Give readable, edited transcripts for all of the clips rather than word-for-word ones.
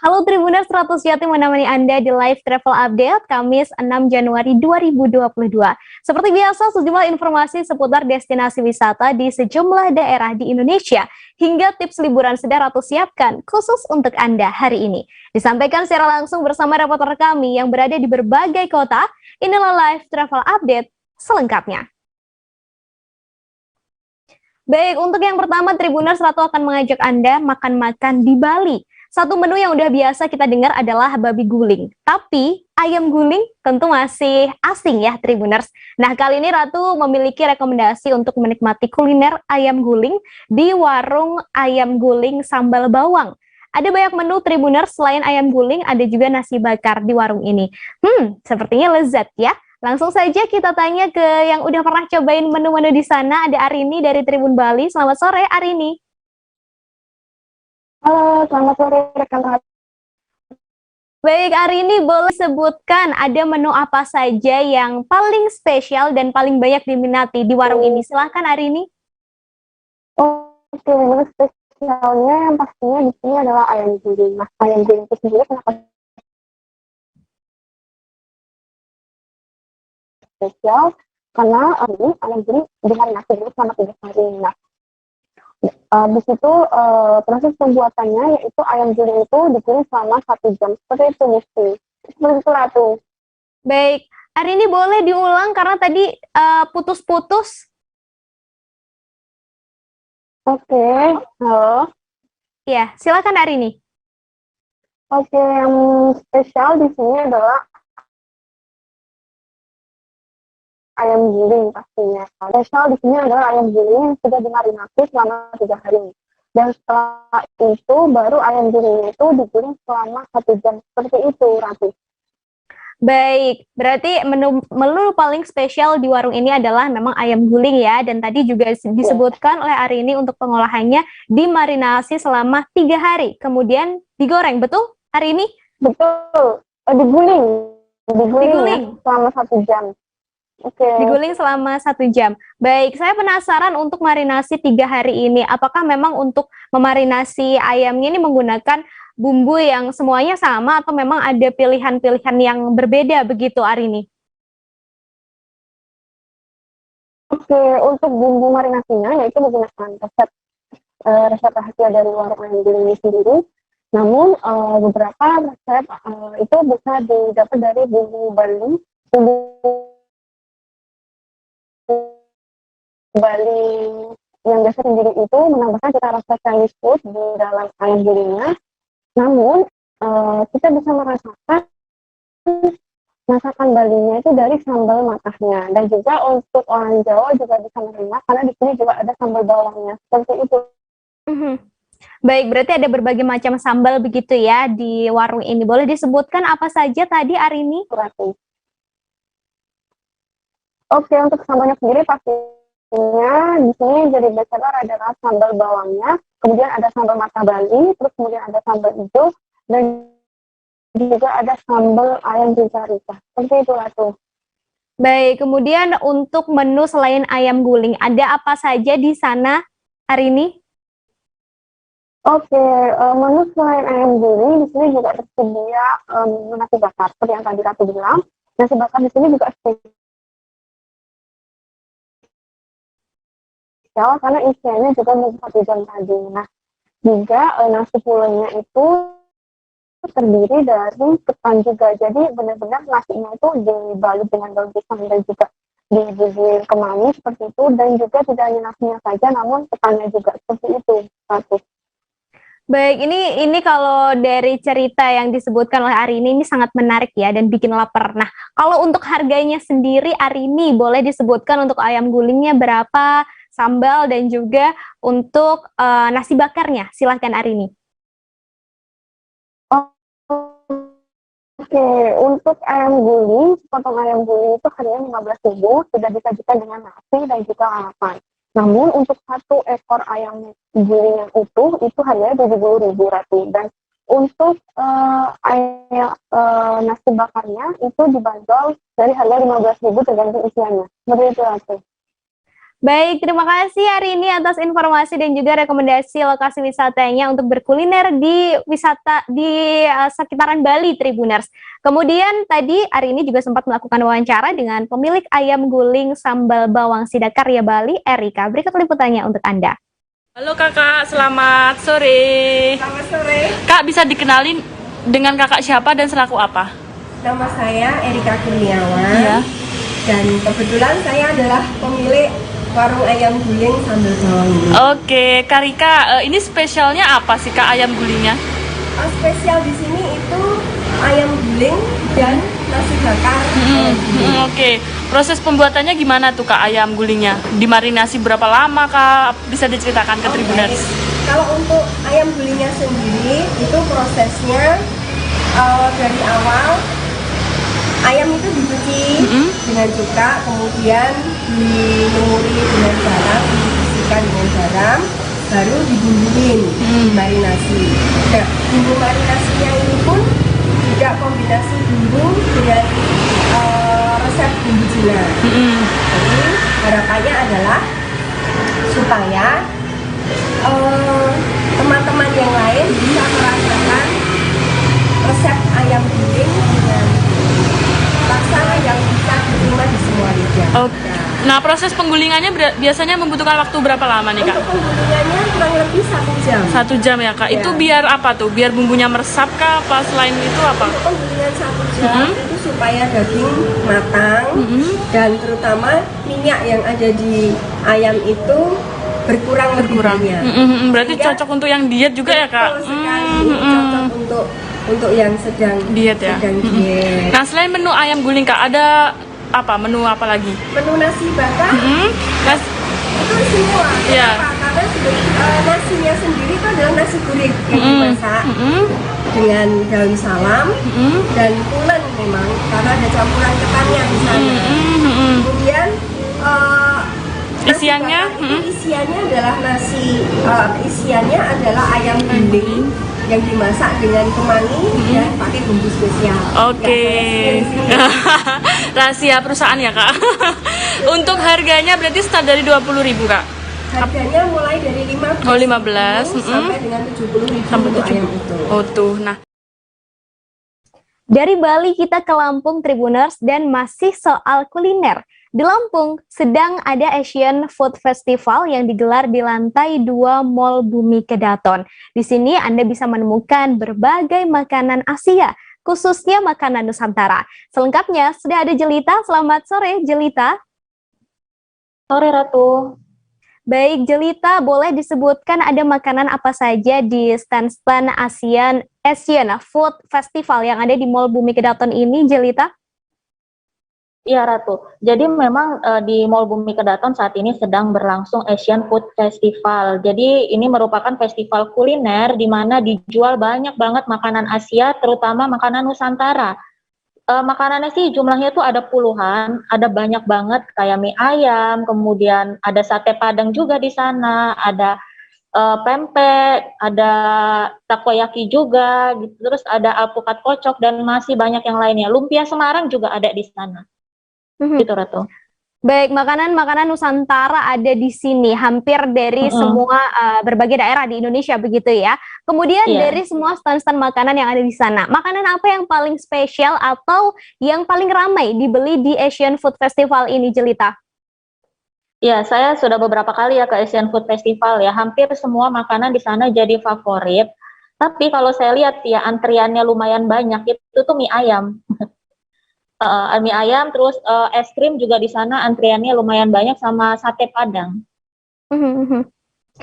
Halo Tribuners, 100 Jatim menemani Anda di live travel update Kamis 6 Januari 2022. Seperti biasa, sejumlah informasi seputar destinasi wisata di sejumlah daerah di Indonesia hingga tips liburan sedang siapkan khusus untuk Anda hari ini. Disampaikan secara langsung bersama reporter kami yang berada di berbagai kota. Inilah live travel update selengkapnya. Baik, untuk yang pertama Tribuners, Ratu akan mengajak Anda makan-makan di Bali. Satu menu yang udah biasa kita dengar adalah babi guling. Tapi ayam guling tentu masih asing ya Tribuners. Nah, kali ini Ratu memiliki rekomendasi untuk menikmati kuliner ayam guling di warung ayam guling sambal bawang. Ada banyak menu Tribuners, selain ayam guling ada juga nasi bakar di warung ini. Sepertinya lezat ya. Langsung saja kita tanya ke yang udah pernah cobain menu-menu di sana. Ada Arini dari Tribun Bali. Selamat sore Arini. Halo, selamat sore rekan. Baik, Arini, boleh sebutkan ada menu apa saja yang paling spesial dan paling banyak diminati di warung ini? Silahkan Arini. Oke, menu spesialnya yang pastinya di sini adalah ayam guling. Nah, ayam guling itu sendiri kenapa spesial? Karena ini ayam guling dimarinasi dulu selama 3 hari. Nah, habis itu proses pembuatannya yaitu ayam guling itu digiling selama 1 jam. Seperti itu, Musti. Seperti itu, Ratu. Baik, Arini boleh diulang karena tadi putus-putus. Oke, halo. Ya, silakan Arini. Oke, yang spesial di sini adalah ayam guling pastinya. Spesial di sini adalah ayam guling yang sudah dimarinasi selama 3 hari. Dan setelah itu baru ayam guling itu digiling selama 1 jam. Seperti itu, Ratu. Baik, berarti menu paling spesial di warung ini adalah memang ayam guling ya. Dan tadi juga disebutkan oleh Arini untuk pengolahannya dimarinasi selama 3 hari. Kemudian digoreng, betul Arini? Betul. Diguling. Diguling. Ya, selama 1 jam. Oke. Diguling selama 1 jam. Baik, saya penasaran untuk marinasi 3 hari ini. Apakah memang untuk memarinasi ayamnya ini menggunakan bumbu yang semuanya sama atau memang ada pilihan-pilihan yang berbeda begitu, Arini? Oke, untuk bumbu marinasinya yaitu menggunakan resep rahasia dari warung ayam guling ini sendiri. Namun beberapa resep itu bisa didapat dari bumbu Bali, Bali yang biasa sendiri itu menambahkan cita rasa Chinese food di dalam ayam gulingnya. Namun kita bisa merasakan masakan Balinya itu dari sambal matahnya, dan juga untuk orang Jawa juga bisa menerima karena di sini juga ada sambal bawangnya. Seperti itu. Baik, berarti ada berbagai macam sambal begitu ya di warung ini. Boleh disebutkan apa saja tadi, Arini? Oke, untuk sambalnya sendiri pastinya di sini jadi bestseller adalah sambal bawangnya, kemudian ada sambal mata Bali, terus kemudian ada sambal hijau, dan juga ada sambal ayam rica-rica. Seperti itu, Ratu. Baik, kemudian untuk menu selain ayam guling, ada apa saja di sana hari ini? Oke, menu selain ayam guling di sini juga tersedia nasi bakar. Seperti yang tadi Ratu bilang, nasi bakar di sini juga spesial karena isiannya juga menjadi tadi. Nah, juga nasi pulangnya itu terdiri dari ketan juga. Jadi benar-benar nasinya itu dibalut dengan daun pisang dan juga dibubuhin kemangi seperti itu, dan juga tidak hanya nasinya saja namun ketannya juga seperti itu. Satu. Baik, ini kalau dari cerita yang disebutkan oleh Arini ini sangat menarik ya dan bikin lapar. Nah, kalau untuk harganya sendiri Arini boleh disebutkan untuk ayam gulingnya berapa, sambal dan juga untuk nasi bakarnya. Silahkan Arini. Oke, untuk ayam guling, sepotong ayam guling itu harganya 15.000, sudah disajikan dengan nasi dan juga lalapan. Namun untuk 1 ekor ayam guling yang utuh itu harganya 70.000, Ratu. Dan untuk nasi bakarnya itu dibanderol dari harga 15.000 tergantung isiannya. Seperti itu, Ratu. Baik, terima kasih hari ini atas informasi dan juga rekomendasi lokasi wisatanya untuk berkuliner di wisata di sekitaran Bali, Tribuners. Kemudian tadi hari ini juga sempat melakukan wawancara dengan pemilik ayam guling sambal bawang sidat karya Bali, Erika. Berikut liputannya untuk Anda. Halo kakak, selamat sore. Selamat sore, Kak, bisa dikenalin dengan kakak siapa dan selaku apa? nama saya Erika Kurniawan Iya. dan kebetulan saya adalah pemilik warung ayam guling sambal bawang ini. Oke, Kak Rika, ini spesialnya apa sih Kak ayam gulingnya? Spesial di sini itu ayam guling dan nasi bakar. ayam guling. Oke, proses pembuatannya gimana tuh Kak ayam gulingnya? Dimarinasi berapa lama Kak? Bisa diceritakan ke Tribuners? Kalau untuk ayam gulingnya sendiri itu prosesnya dari awal ayam itu dicuci dengan cuka, kemudian dilumuri dengan garam, dibersihkan dengan garam, baru dibumbuin, dimarinasi. Nah, bumbu marinasinya ini pun juga kombinasi bumbu dengan resep bumbu Cina. Jadi harapannya adalah supaya teman-teman yang lain bisa merasakan resep ayam guling dengan rasa yang bisa diterima di semua lidah. Oke. Nah, proses penggulingannya biasanya membutuhkan waktu berapa lama nih Kak? Untuk penggulingannya kurang lebih 1 jam. 1 jam ya Kak? Ya. Itu biar apa tuh? Biar bumbunya meresap Kak? Apa selain itu apa? Untuk penggulingan 1 jam itu supaya daging matang dan terutama minyak yang ada di ayam itu berkurang lebihnya. Berarti Sehingga- cocok untuk yang diet juga ya Kak? Betul sekali, cocok untuk yang sedang Diet ya? sedang diet. Nah, selain menu ayam guling Kak, ada apa? Menu apa lagi? Menu nasi bakar Nas- itu semua. Iya. Kenapa? Karena nasinya sendiri itu adalah nasi gurih yang dimasak dengan daun salam dan pulen memang karena ada campuran ketannya di sana. Kemudian nasi Isiannya? bakar itu isiannya adalah isiannya adalah ayam guling yang dimasak dengan kemangi dan pakai bumbu spesial. Oke. Nggak saya sendiri. Rahasia perusahaan ya Kak. Untuk harganya berarti start dari 20.000 Kak. Harganya mulai dari 15.000 Oh, 15, sampai dengan 70.000 Sampai untuk 70. ayam itu. Oh tuh. Nah, Dari Bali kita ke Lampung, Tribuners, dan masih soal kuliner. Di Lampung sedang ada Asian Food Festival yang digelar di lantai 2 Mall Bumi Kedaton. Di sini Anda bisa menemukan berbagai makanan Asia, khususnya makanan Nusantara. Selengkapnya sudah ada Jelita. Selamat sore, Jelita. Sore Ratu. Baik, Jelita, boleh disebutkan ada makanan apa saja di stand-stand Asian Food Festival yang ada di Mall Bumi Kedaton ini, Jelita? Iya Ratu. Jadi memang di Mall Bumi Kedaton saat ini sedang berlangsung Asian Food Festival. Jadi ini merupakan festival kuliner di mana dijual banyak banget makanan Asia, terutama makanan Nusantara. Makanannya sih jumlahnya tuh ada puluhan, ada banyak banget kayak mie ayam, kemudian ada sate padang juga di sana, ada pempek, ada takoyaki juga, gitu. Terus ada alpukat kocok dan masih banyak yang lainnya. Lumpia Semarang juga ada di sana. Gitu Ratu. Baik, makanan-makanan Nusantara ada di sini, hampir dari semua berbagai daerah di Indonesia begitu ya. Kemudian dari semua stand-stand makanan yang ada di sana, makanan apa yang paling spesial atau yang paling ramai dibeli di Asian Food Festival ini, Jelita? Ya, saya sudah beberapa kali ya ke Asian Food Festival ya. Hampir semua makanan di sana jadi favorit. Tapi kalau saya lihat ya antriannya lumayan banyak, itu tuh mie ayam. Mie ayam, terus es krim juga di sana antriannya lumayan banyak sama sate padang.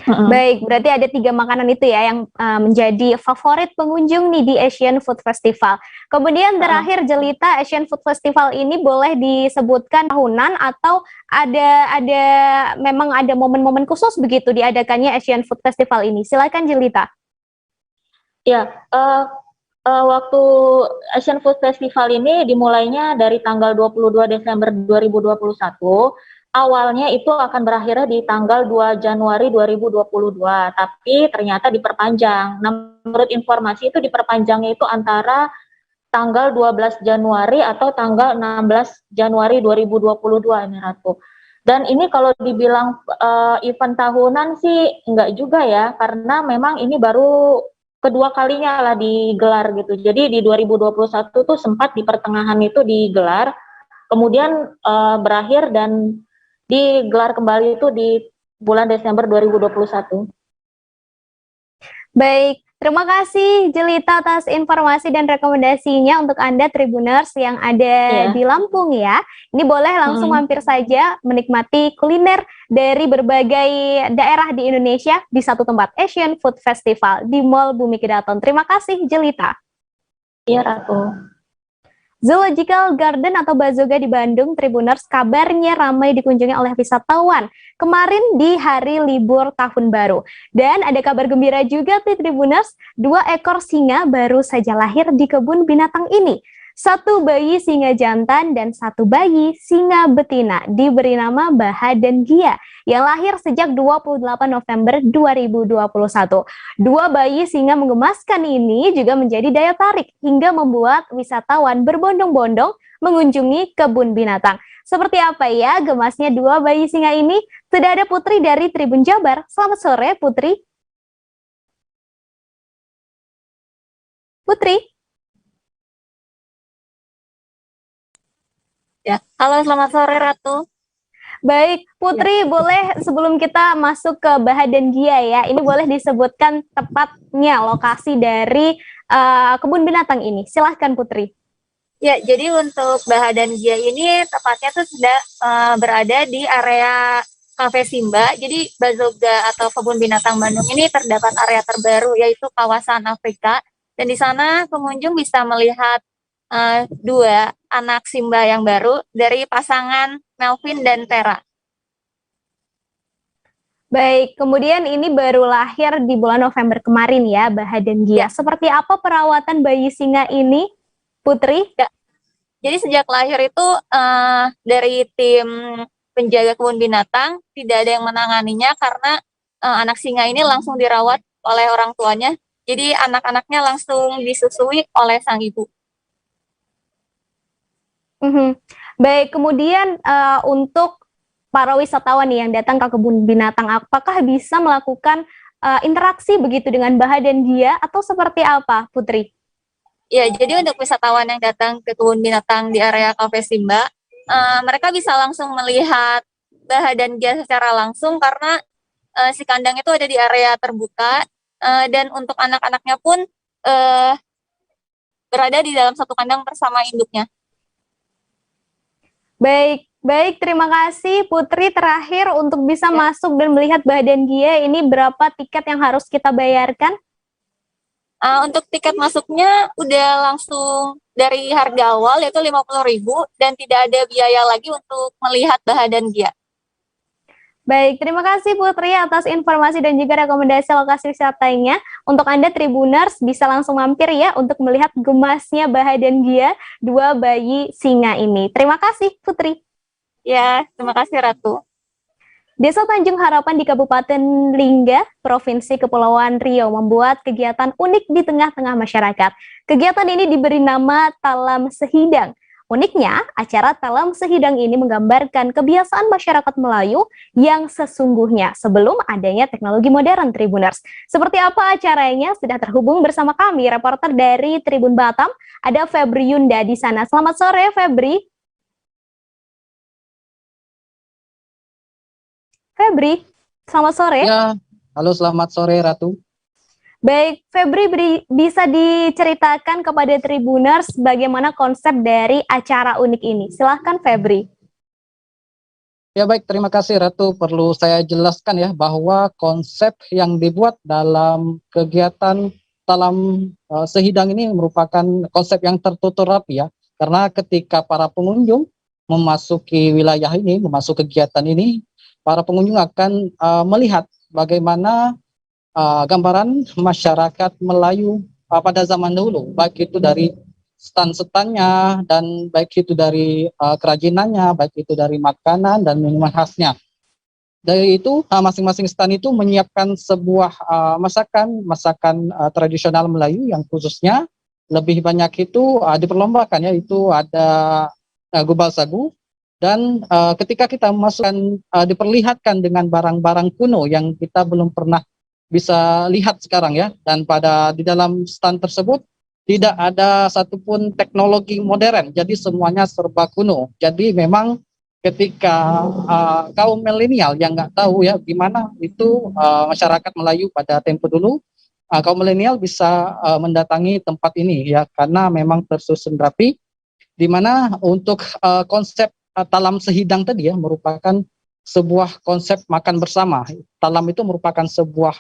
Baik, berarti ada 3 makanan itu ya yang menjadi favorit pengunjung nih di Asian Food Festival. Kemudian terakhir, Jelita, Asian Food Festival ini boleh disebutkan tahunan atau memang ada momen-momen khusus begitu diadakannya Asian Food Festival ini? Silakan, Jelita. Ya, waktu Asian Food Festival ini dimulainya dari tanggal 22 Desember 2021. Awalnya itu akan berakhir di tanggal 2 Januari 2022, tapi ternyata diperpanjang. Nah, menurut informasi itu diperpanjangnya itu antara tanggal 12 Januari atau tanggal 16 Januari 2022 ini Ratu. Dan ini kalau dibilang event tahunan sih enggak juga ya, karena memang ini baru kedua kalinya lah digelar gitu. Jadi di 2021 tuh sempat di pertengahan itu digelar, kemudian berakhir dan digelar kembali itu di bulan Desember 2021. Baik, terima kasih Jelita atas informasi dan rekomendasinya untuk Anda Tribuners yang ada Iya. di Lampung ya. Ini boleh langsung mampir saja menikmati kuliner dari berbagai daerah di Indonesia di satu tempat, Asian Food Festival di Mall Bumi Kedaton. Terima kasih Jelita. Iya, Ratu. Zoological Garden atau Bazoga di Bandung, Tribuners, kabarnya ramai dikunjungi oleh wisatawan kemarin di hari libur tahun baru. Dan ada kabar gembira juga nih Tribuners, 2 ekor singa baru saja lahir di kebun binatang ini. 1 bayi singa jantan dan 1 bayi singa betina diberi nama Baha dan Gia yang lahir sejak 28 November 2021. 2 bayi singa menggemaskan ini juga menjadi daya tarik hingga membuat wisatawan berbondong-bondong mengunjungi kebun binatang. Seperti apa ya gemasnya 2 bayi singa ini? Sudah ada Putri dari Tribun Jabar. Selamat sore, Putri. Putri. Ya, halo selamat sore Ratu. Baik, Putri, boleh sebelum kita masuk ke Baha dan Gia ya, ini boleh disebutkan tepatnya lokasi dari kebun binatang ini. Silahkan Putri. Ya, jadi untuk Baha dan Gia ini tepatnya tuh sudah berada di area Cafe Simba. Jadi Bazoga atau kebun binatang Bandung ini terdapat area terbaru yaitu kawasan Afrika. Dan di sana pengunjung bisa melihat 2 anak Simba yang baru dari pasangan Melvin dan Tera. Baik, kemudian ini baru lahir di bulan November kemarin ya, Baha dan Gia. Seperti apa perawatan bayi singa ini, Putri? Ya. Jadi sejak lahir itu dari tim penjaga kebun binatang tidak ada yang menanganinya karena anak singa ini langsung dirawat oleh orang tuanya. Jadi anak-anaknya langsung disusui oleh sang ibu. Baik, kemudian untuk para wisatawan nih yang datang ke kebun binatang, apakah bisa melakukan interaksi begitu dengan Baha dan Gia atau seperti apa, Putri? Ya, jadi untuk wisatawan yang datang ke kebun binatang di area Cafe Simba, mereka bisa langsung melihat Baha dan Gia secara langsung karena si kandang itu ada di area terbuka dan untuk anak-anaknya pun berada di dalam satu kandang bersama induknya. Baik, terima kasih Putri. Terakhir untuk bisa masuk dan melihat Baha dan Gia ini berapa tiket yang harus kita bayarkan? Untuk tiket masuknya udah langsung dari harga awal yaitu 50.000 dan tidak ada biaya lagi untuk melihat Baha dan Gia. Baik, terima kasih Putri atas informasi dan juga rekomendasi lokasi wisatanya. Untuk Anda Tribuners bisa langsung mampir ya untuk melihat gemasnya Baha dan Gia, 2 bayi singa ini. Terima kasih Putri. Ya, terima kasih Ratu. Desa Tanjung Harapan di Kabupaten Lingga, Provinsi Kepulauan Riau membuat kegiatan unik di tengah-tengah masyarakat. Kegiatan ini diberi nama Talam Sehidang. Uniknya, acara Talam Sehidang ini menggambarkan kebiasaan masyarakat Melayu yang sesungguhnya sebelum adanya teknologi modern, Tribuners. Seperti apa acaranya? Sudah terhubung bersama kami, reporter dari Tribun Batam, ada Febri Yunda di sana. Selamat sore, Febri. Febri, selamat sore. Ya, halo selamat sore Ratu. Baik, Febri bisa diceritakan kepada Tribuners bagaimana konsep dari acara unik ini. Silahkan Febri. Ya baik, terima kasih Ratu. Perlu saya jelaskan ya bahwa konsep yang dibuat dalam kegiatan Talam Sehidang ini merupakan konsep yang tertutup rapi ya. Karena ketika para pengunjung memasuki wilayah ini, memasuki kegiatan ini, para pengunjung akan melihat bagaimana gambaran masyarakat Melayu pada zaman dulu, baik itu dari stand-standnya dan baik itu dari kerajinannya, baik itu dari makanan dan minuman khasnya. Dari itu masing-masing stand itu menyiapkan sebuah masakan tradisional Melayu yang khususnya lebih banyak itu diperlombakan, yaitu ada gubal sagu, Dan ketika kita masukkan diperlihatkan dengan barang-barang kuno yang kita belum pernah bisa lihat sekarang ya, dan di dalam stand tersebut tidak ada satupun teknologi modern, jadi semuanya serba kuno. Jadi memang ketika kaum milenial yang nggak tahu ya gimana itu masyarakat Melayu pada tempo dulu, kaum milenial bisa mendatangi tempat ini ya, karena memang tersusun rapi, di mana untuk konsep talam sehidang tadi ya merupakan sebuah konsep makan bersama. Talam itu merupakan sebuah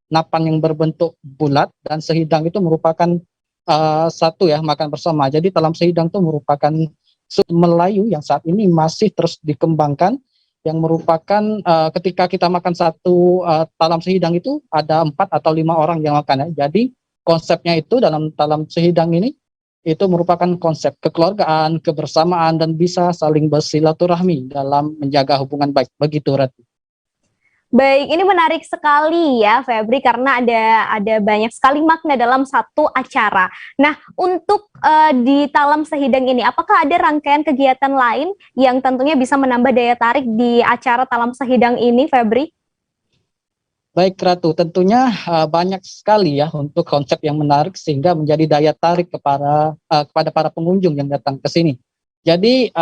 napan yang berbentuk bulat, dan sehidang itu merupakan satu ya makan bersama. Jadi talam sehidang itu merupakan suku Melayu yang saat ini masih terus dikembangkan, yang merupakan ketika kita makan satu talam sehidang itu ada 4 atau 5 orang yang makan ya. Jadi konsepnya itu dalam talam sehidang ini itu merupakan konsep kekeluargaan, kebersamaan, dan bisa saling bersilaturahmi dalam menjaga hubungan baik. Begitu, Ratu. Baik, ini menarik sekali ya, Febri, karena ada banyak sekali makna dalam satu acara. Nah, untuk di Talam Sehidang ini, apakah ada rangkaian kegiatan lain yang tentunya bisa menambah daya tarik di acara Talam Sehidang ini, Febri? Baik, Ratu, tentunya banyak sekali ya untuk konsep yang menarik sehingga menjadi daya tarik kepada para pengunjung yang datang ke sini. Jadi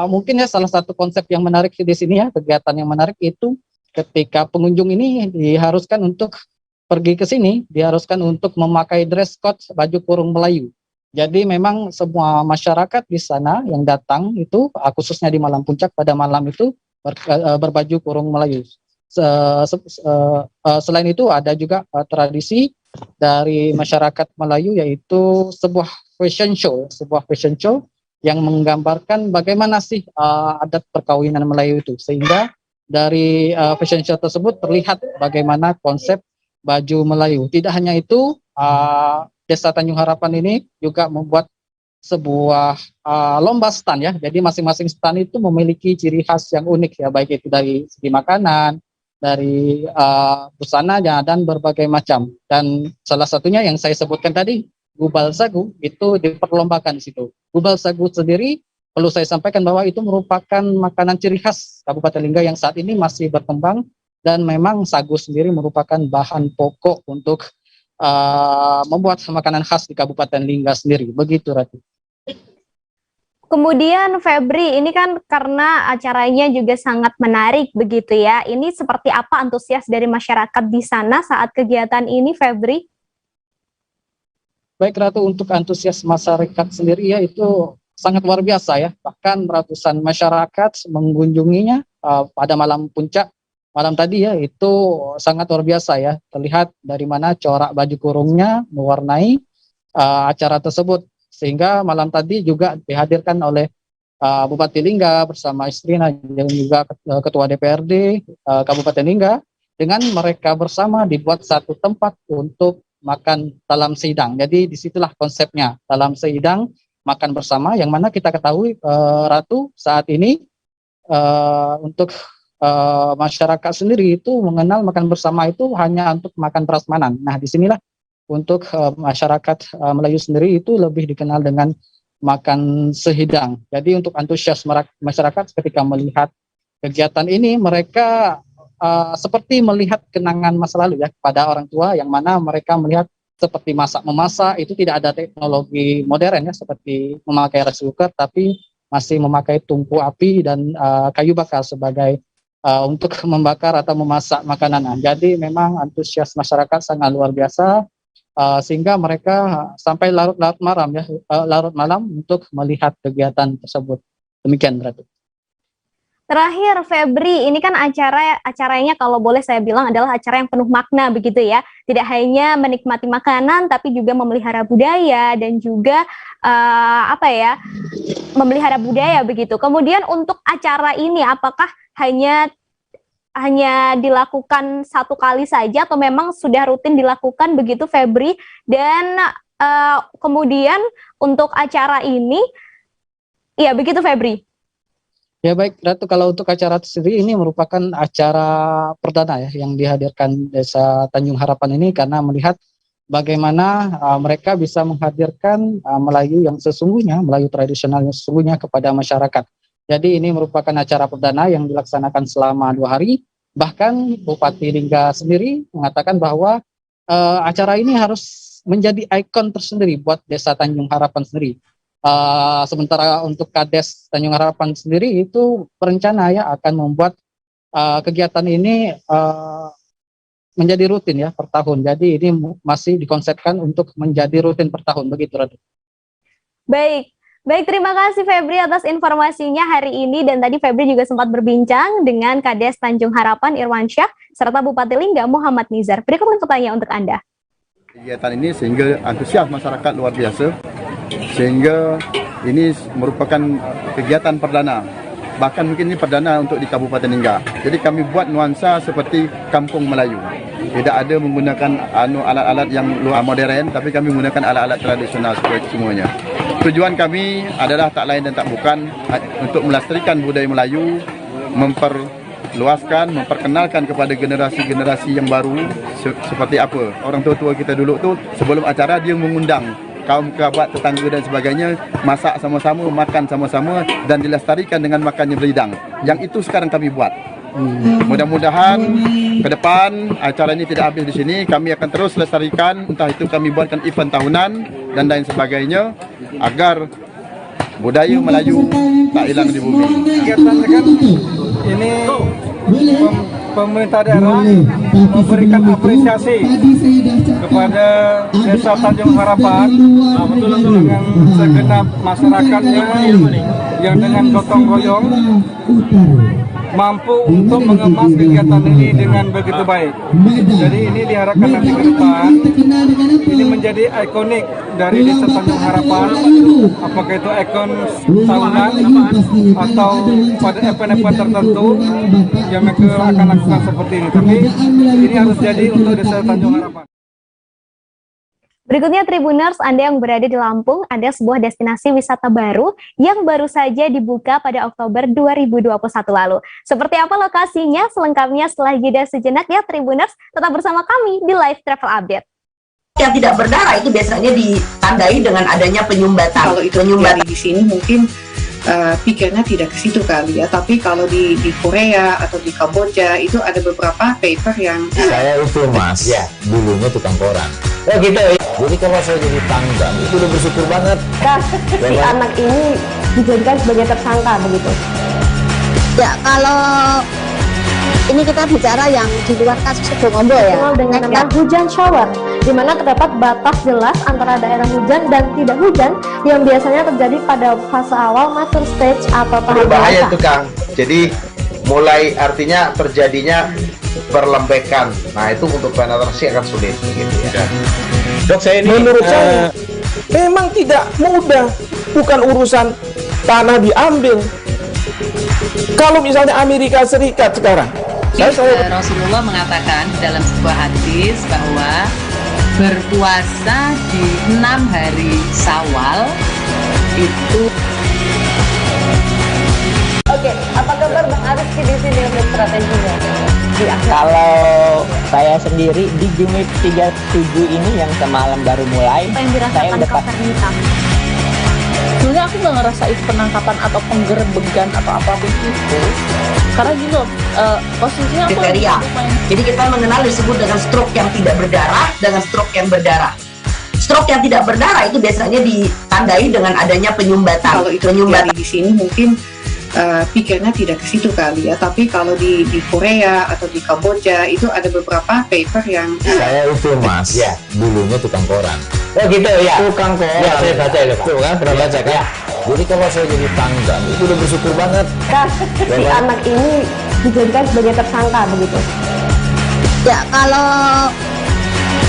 mungkin ya salah satu konsep yang menarik di sini ya, kegiatan yang menarik itu ketika pengunjung ini diharuskan untuk pergi ke sini, diharuskan untuk memakai dress code baju kurung Melayu. Jadi memang semua masyarakat di sana yang datang itu, khususnya di Malam Puncak pada malam itu berbaju kurung Melayu. Selain itu ada juga tradisi dari masyarakat Melayu, yaitu sebuah fashion show yang menggambarkan bagaimana sih adat perkawinan Melayu itu, sehingga dari fashion show tersebut terlihat bagaimana konsep baju Melayu. Tidak hanya itu, Desa Tanjung Harapan ini juga membuat sebuah lomba stand ya. Jadi masing-masing stand itu memiliki ciri khas yang unik ya, baik itu dari segi makanan, dari busananya, dan berbagai macam. Dan salah satunya yang saya sebutkan tadi, Gubal Sagu, itu diperlombakan di situ. Gubal Sagu sendiri perlu saya sampaikan bahwa itu merupakan makanan ciri khas Kabupaten Lingga yang saat ini masih berkembang, dan memang sagu sendiri merupakan bahan pokok untuk membuat makanan khas di Kabupaten Lingga sendiri. Begitu, Ratu. Kemudian Febri, ini kan karena acaranya juga sangat menarik begitu ya. Ini seperti apa antusias dari masyarakat di sana saat kegiatan ini, Febri? Baik, Ratu, untuk antusias masyarakat sendiri ya itu sangat luar biasa ya. Bahkan ratusan masyarakat mengunjunginya pada malam puncak malam tadi ya, itu sangat luar biasa ya. Terlihat dari mana corak baju kurungnya mewarnai acara tersebut. Sehingga malam tadi juga dihadirkan oleh Bupati Lingga bersama istrinya dan juga Ketua DPRD Kabupaten Lingga, dengan mereka bersama dibuat satu tempat untuk makan talam sehidang. Jadi disitulah konsepnya, talam sehidang makan bersama, yang mana kita ketahui Ratu saat ini untuk masyarakat sendiri itu mengenal makan bersama itu hanya untuk makan prasmanan. Nah, disinilah untuk masyarakat Melayu sendiri itu lebih dikenal dengan makan sehidang. Jadi untuk antusias masyarakat ketika melihat kegiatan ini, mereka seperti melihat kenangan masa lalu ya, pada orang tua, yang mana mereka melihat seperti memasak itu tidak ada teknologi modern ya, seperti memakai rice cooker, tapi masih memakai tungku api dan kayu bakar sebagai untuk membakar atau memasak makanan. Jadi memang antusias masyarakat sangat luar biasa. Sehingga mereka sampai larut malam untuk melihat kegiatan tersebut. Demikian, Ratu. Terakhir, Febri, ini kan acaranya kalau boleh saya bilang adalah acara yang penuh makna begitu ya. Tidak hanya menikmati makanan, tapi juga memelihara budaya dan juga memelihara budaya begitu. Kemudian untuk acara ini, apakah hanya dilakukan satu kali saja atau memang sudah rutin dilakukan begitu, Febri? Dan kemudian untuk acara ini, ya begitu, Febri? Ya baik, Ratu, kalau untuk acara sendiri ini merupakan acara perdana ya yang dihadirkan Desa Tanjung Harapan ini, karena melihat bagaimana mereka bisa menghadirkan Melayu yang sesungguhnya, Melayu tradisional yang sesungguhnya kepada masyarakat. Jadi ini merupakan acara perdana yang dilaksanakan selama 2 hari. Bahkan Bupati Lingga sendiri mengatakan bahwa acara ini harus menjadi ikon tersendiri buat Desa Tanjung Harapan sendiri. Sementara untuk Kades Tanjung Harapan sendiri itu berencana ya akan membuat kegiatan ini menjadi rutin ya per tahun. Jadi ini masih dikonsepkan untuk menjadi rutin per tahun begitu, Radu. Baik, terima kasih Febri atas informasinya hari ini, dan tadi Febri juga sempat berbincang dengan Kades Tanjung Harapan Irwansyah serta Bupati Lingga Muhammad Nizar. Berikut pertanyaan untuk Anda. Kegiatan ini sehingga antusias masyarakat luar biasa, sehingga ini merupakan kegiatan perdana. Bahkan mungkin ini perdana untuk di Kabupaten Lingga. Jadi kami buat nuansa seperti kampung Melayu. Tidak ada menggunakan alat-alat yang luar modern, tapi kami menggunakan alat-alat tradisional semuanya. Tujuan kami adalah tak lain dan tak bukan untuk melestarikan budaya Melayu, memperluaskan, memperkenalkan kepada generasi-generasi yang baru seperti apa. Orang tua-tua kita dulu tu sebelum acara dia mengundang kaum kerabat, tetangga dan sebagainya, masak sama-sama, makan sama-sama dan dilestarikan dengan makannya berhidang. Yang itu sekarang kami buat. Mudah-mudahan ke depan acara ini tidak habis di sini, kami akan terus lestarikan, entah itu kami buatkan event tahunan dan lain sebagainya agar budaya Melayu tak hilang di bumi. Kegiatannya kan ini pemerintah daerah memberikan apresiasi kepada Desa Tanjung Harapan dengan segenap masyarakatnya yang dengan gotong royong mampu untuk mengemas kegiatan ini dengan begitu baik. Jadi ini diharapkan nanti ke depan ini menjadi ikonik dari Desa Tanjung Harapan, apakah itu ikon tahunan atau pada event-event tertentu yang mereka akan lakukan seperti ini. Tapi ini harus jadi untuk Desa Tanjung Harapan. Berikutnya Tribuners, Anda yang berada di Lampung, ada sebuah destinasi wisata baru yang baru saja dibuka pada Oktober 2021 lalu. Seperti apa lokasinya? Selengkapnya setelah jeda sejenak ya Tribuners, tetap bersama kami di Live Travel Update. Yang tidak berdarah itu biasanya ditandai dengan adanya penyumbatan. Kalau itu penyumbatan di sini mungkin pikirnya tidak ke situ kali ya, tapi kalau di Korea atau di Kamboja itu ada beberapa paper yang saya itu mas ya dulunya tukang koran. Oh gitu ya. Jadi kalau saya jadi tanggang itu udah bersyukur banget. Si anak ini dijadikan sebagai tersangka begitu. Ya kalau ini kita bicara yang di luar kasus Sibolombo ya. Dengan nama hujan shower, di mana terdapat batas jelas antara daerah hujan dan tidak hujan yang biasanya terjadi pada fase awal mature stage atau tahap berbahaya itu Kang. Jadi mulai artinya terjadinya perlembekan. Nah itu untuk penetrasi akan sulit gitu ya. Dok saya ini menurut saya memang tidak mudah, bukan urusan tanah diambil. Kalau misalnya Amerika Serikat sekarang, Rasulullah mengatakan dalam sebuah hadis bahwa berpuasa di 6 hari Syawal itu. Oke, apa kabar Bang Ariski di sini untuk strateginya? Kalau saya sendiri di Jumit 37 ini yang semalam baru mulai, saya udah sebenarnya aku nggak ngerasa itu penangkapan atau penggerbegan atau apapun itu, karena gini loh, posisinya aku kriteria. Jadi kita mengenal disebut dengan stroke yang tidak berdarah dengan stroke yang berdarah. Stroke yang tidak berdarah itu biasanya ditandai dengan adanya penyumbatan. Kalau itu penyumbatan di sini mungkin pikirnya tidak ke situ kali ya, tapi kalau di Korea atau di Kamboja itu ada beberapa paper yang saya itu mas ya dulunya tukang koran. Oh gitu ya, tukang koran ya, saya baca itu Pak. Tuh kan pernah baca kan. Jadi kalau saya jadi tanggang itu udah bersyukur banget. Si anak ini dijadikan sebagai tersangka begitu. Ya kalau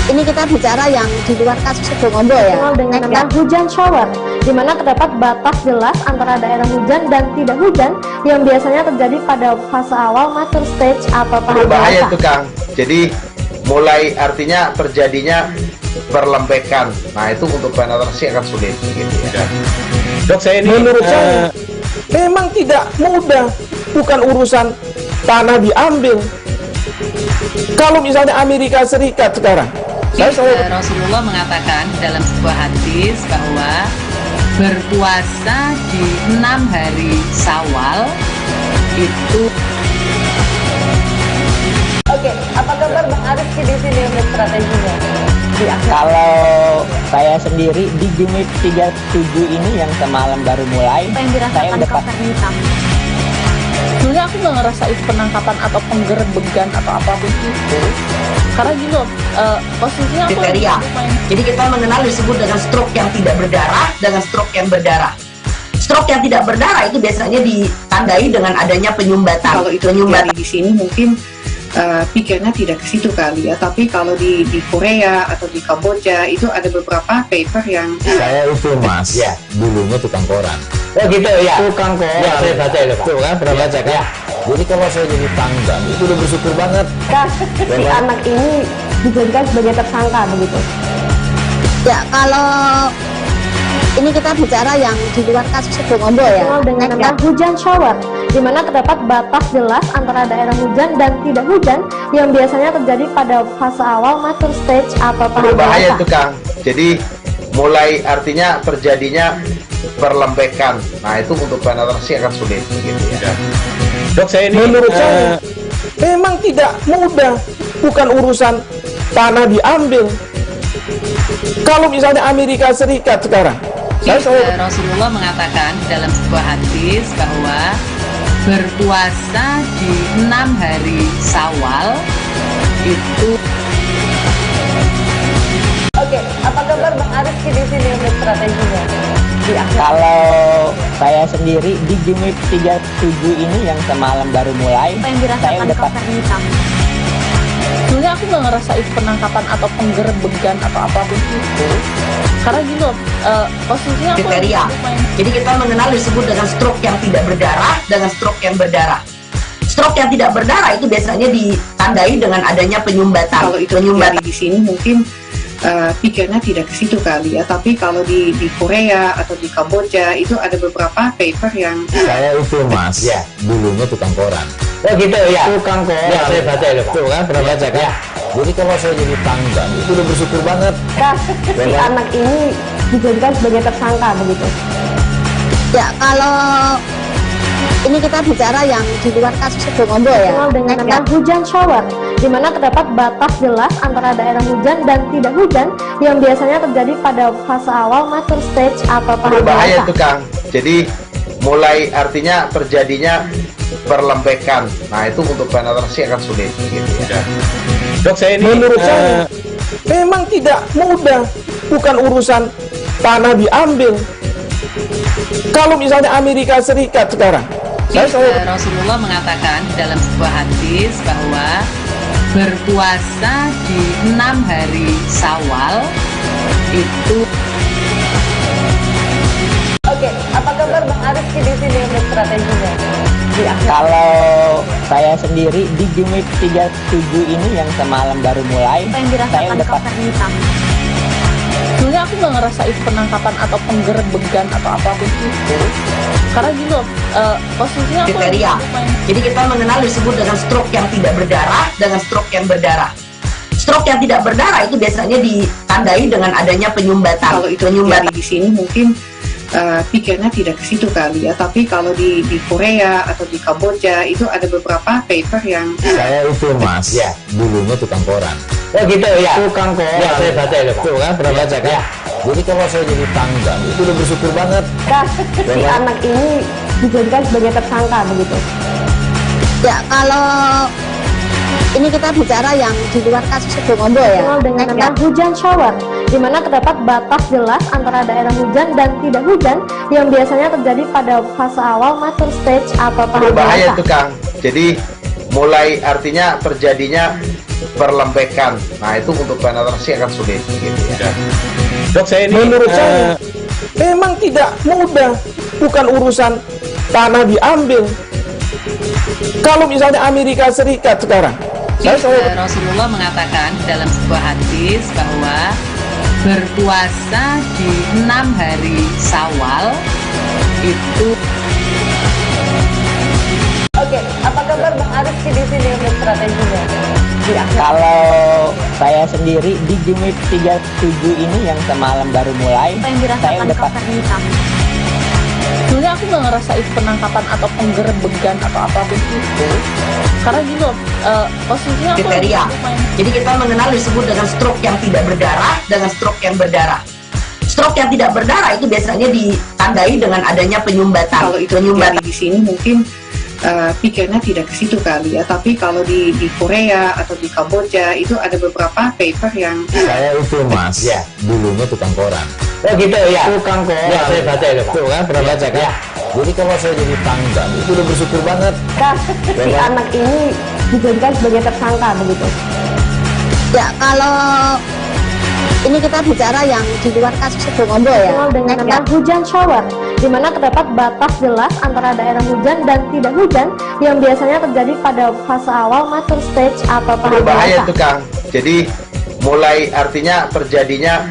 ini kita bicara yang di luar kasus Sibolombo ya. Dengan nama hujan shower, di mana terdapat batas jelas antara daerah hujan dan tidak hujan yang biasanya terjadi pada fase awal mature stage atau tahap berbahaya itu Kang. Jadi mulai artinya terjadinya perlembekan. Nah itu untuk penetrasi akan sulit gitu ya. Dok saya ini menurut saya memang tidak mudah, bukan urusan tanah diambil. Kalau misalnya Amerika Serikat sekarang, Rasulullah mengatakan dalam sebuah hadis bahwa berpuasa di 6 hari Syawal itu. Oke, apa kabar Bang Arif di sini untuk strateginya? Kalau saya sendiri di Jumit 37 ini yang semalam baru mulai, Apa yang saya dirasakan udah Kak Fernita? Sebenarnya aku nggak ngerasain penangkapan atau penggerebegan atau apapun itu, karena gini loh, posisinya aku Kriteria. Jadi kita mengenal disebut dengan stroke yang tidak berdarah dengan stroke yang berdarah. Stroke yang tidak berdarah itu biasanya ditandai dengan adanya penyumbatan. Kalau itu terjadi di sini mungkin pikirnya tidak ke situ kali ya, tapi kalau di Korea atau di Kamboja itu ada beberapa paper yang Saya itu Mas, ya dulunya tukang koran. Oh gitu ya. Tukang koran. Ya, saya baca itu Pak. Tuh kan pernah baca kan? Ya. Jadi kalau saya jadi tanggal itu udah bersyukur banget. Kak, si anak ini dijadikan sebagai tersangka begitu? Ya, kalau ini kita bicara yang di luar kasus Situbondo ya. Dengan nama hujan shower, di mana terdapat batas jelas antara daerah hujan dan tidak hujan yang biasanya terjadi pada fase awal mature stage atau tahap Berbahaya dewasa. itu Kang. Jadi mulai artinya terjadinya perlembekan. Nah itu untuk penetrasi akan sulit gitu ya. Dok, saya ini menurut saya memang tidak mudah, bukan urusan tanah diambil. Kalau misalnya Amerika Serikat sekarang, Rasulullah mengatakan dalam sebuah hadis bahwa berpuasa di 6 hari Syawal itu. Oke, apa kabar Bang Arif di sini untuk strateginya? Kalau saya sendiri di Jumit 37 ini yang semalam baru mulai, Apa yang saya dirasakan udah Kak Fernita? sebenarnya aku nggak ngerasain penangkapan atau penggerebegan atau apapun itu, karena gini loh, posisinya aku Kriteria. Jadi kita mengenal disebut dengan stroke yang tidak berdarah dengan stroke yang berdarah. Stroke yang tidak berdarah itu biasanya ditandai dengan adanya penyumbatan. kalau itu terjadi di sini mungkin pikirnya tidak ke situ kali ya, tapi kalau di Korea atau di Kamboja itu ada beberapa paper yang Saya itu Mas, ya dulunya tukang koran. Oh gitu ya. Tukang koran. Ya, saya baca itu Pak. Tuh kan pernah baca kan? Ya. Jadi kalau saya jadi tanggal itu udah bersyukur banget. Kak, si anak ini dijadikan sebagai tersangka begitu? Ya, kalau ini kita bicara yang di luar kasus Situbondo ya. Dengan nama hujan shower, di mana terdapat batas jelas antara daerah hujan dan tidak hujan yang biasanya terjadi pada fase awal mature stage atau tahap Berbahaya dewasa. itu Kang. Jadi mulai artinya terjadinya perlembekan. Nah itu untuk penetrasi akan sulit gitu ya. Dok, saya ini menurut saya memang tidak mudah, bukan urusan tanah diambil. Kalau misalnya Amerika Serikat sekarang, Rasulullah mengatakan dalam sebuah hadis bahwa berpuasa di 6 hari Syawal itu. Oke, apa kabar Bang Arif di sini untuk strateginya? Kalau saya sendiri di Jumit 37 ini yang semalam baru mulai, Apa yang saya dirasakan udah Kak Fernita? sebenarnya aku nggak ngerasain penangkapan atau penggerebegan atau apapun itu, karena gini loh, posisinya aku Kriteria. Jadi kita mengenal disebut dengan stroke yang tidak berdarah dengan stroke yang berdarah. Stroke yang tidak berdarah itu biasanya ditandai dengan adanya penyumbatan. kalau itu terjadi di sini mungkin pikirnya tidak ke situ kali ya, tapi kalau di Korea atau di Kamboja itu ada beberapa paper yang Saya itu Mas, ya dulunya tukang koran. Oh gitu ya. Tukang koran. Ya, saya baca itu Pak. Tuh kan pernah baca kan? Ya. Jadi kalau saya jadi tanggal itu udah bersyukur banget. Kak, si anak ini dijadikan sebagai tersangka begitu? Ya, kalau ini kita bicara yang di luar kasus Situbondo ya. Dengan nama hujan shower, di mana terdapat batas jelas antara daerah hujan dan tidak hujan yang biasanya terjadi pada fase awal mature stage atau tahap Berbahaya dewasa. itu Kang. Jadi mulai artinya terjadinya perlembekan. Nah itu untuk penetrasi akan sulit gitu ya. Dok, saya ini menurut saya memang tidak mudah, bukan urusan tanah diambil. Kalau misalnya Amerika Serikat sekarang, Rasulullah mengatakan dalam sebuah hadis bahwa berpuasa di 6 hari Syawal itu. Oke, apa kabar Bang Arif di sini untuk strateginya? Kalau saya sendiri di Gimik 37 ini yang semalam baru mulai, Apa yang saya dirasakan udah Kapten Hitam? Sebenarnya aku nggak ngerasa itu penangkapan atau penggerebegan atau apapun itu, karena gini loh, posisinya aku Kriteria. Jadi kita mengenal disebut dengan stroke yang tidak berdarah dengan stroke yang berdarah. Stroke yang tidak berdarah itu biasanya ditandai dengan adanya penyumbatan. Kalau itu terjadi di sini mungkin pikirnya tidak ke situ kali ya, tapi kalau di Korea atau di Kamboja itu ada beberapa paper yang Saya itu mas, ya dulunya tukang koran. Oh gitu ya. Tukang koran. Ya saya baca itu pak. Tuh kan pernah baca kan? Ya. Jadi kalau saya jadi tanggal itu udah bersyukur banget. Si anak ini dijadikan sebagai tersangka begitu. Ya kalau ini kita bicara yang di luar kasus itu ngobrol ya. Dengan nama hujan shower, di mana terdapat batas jelas antara daerah hujan dan tidak hujan yang biasanya terjadi pada fase awal mature stage atau tahap Berbahaya dewasa. itu Kang. Jadi mulai artinya terjadinya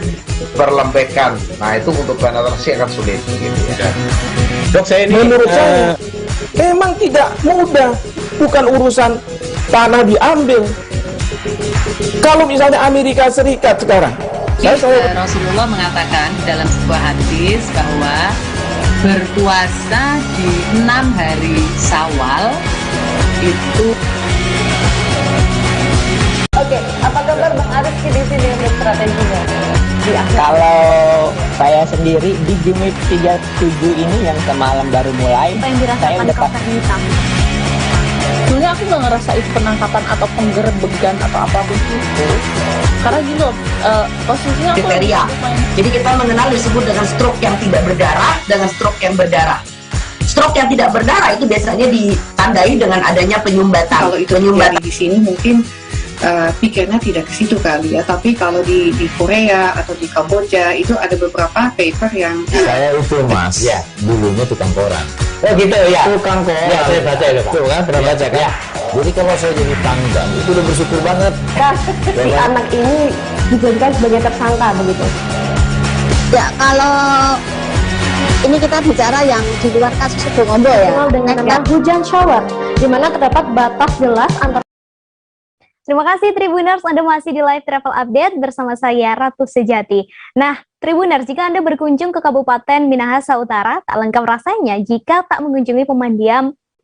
perlembekan. Nah itu untuk penetrasi akan sulit. Gitu, ya. Dok, saya ini menurut saya memang tidak mudah, bukan urusan tanah diambil. Kalau misalnya Amerika Serikat sekarang, Rasulullah mengatakan dalam sebuah hadis bahwa berpuasa di 6 hari Syawal itu. Oke, apa kabar Bang Arif di sini untuk strateginya? Kalau saya sendiri di Gimik 37 ini yang semalam baru mulai, Apa yang saya dirasakan udah Kapten Hitam? Sebenarnya aku nggak ngerasa itu penangkapan atau penggerebegan atau apapun itu, karena gini loh, posisinya aku Kriteria. Jadi kita mengenal disebut dengan stroke yang tidak berdarah dengan stroke yang berdarah. Stroke yang tidak berdarah itu biasanya ditandai dengan adanya penyumbatan. kalau itu terjadi di sini mungkin pikirnya tidak ke situ kali ya, tapi kalau di Korea atau di Kamboja itu ada beberapa paper yang Saya itu mas, ya dulunya tukang koran. Oh gitu ya. Tukang koran. Ya saya baca itu pak. Tuh kan pernah baca kan? Ya. Jadi kalau saya jadi tanggal itu udah bersyukur banget. Si anak ini dijadikan sebagai tersangka begitu. Ya kalau ini kita bicara yang di luar kasus itu ngobrol ya. Dengan nama hujan shower, di mana terdapat batas jelas antara. Terima kasih Tribuners, Anda masih di Live Travel Update bersama saya Ratu Sejati. Nah, Tribuners, jika Anda berkunjung ke Kabupaten Minahasa Utara, tak lengkap rasanya jika tak mengunjungi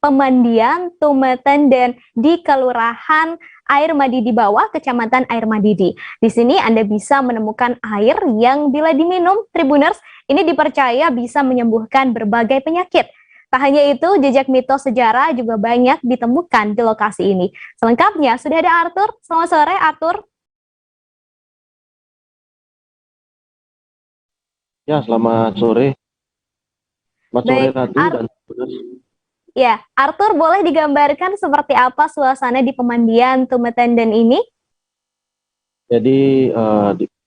pemandian Tumetenden di Kelurahan Air Madidi Bawah, Kecamatan Air Madidi. Di sini Anda bisa menemukan air yang bila diminum, Tribuners, ini dipercaya bisa menyembuhkan berbagai penyakit. Tak hanya itu, jejak mitos sejarah juga banyak ditemukan di lokasi ini. Selengkapnya, sudah ada Arthur. Selamat sore, Arthur. Ya, selamat sore. Selamat sore, Baik, Ratu dan Ya, Arthur, boleh digambarkan seperti apa suasana di pemandian Tumetenden ini? Jadi,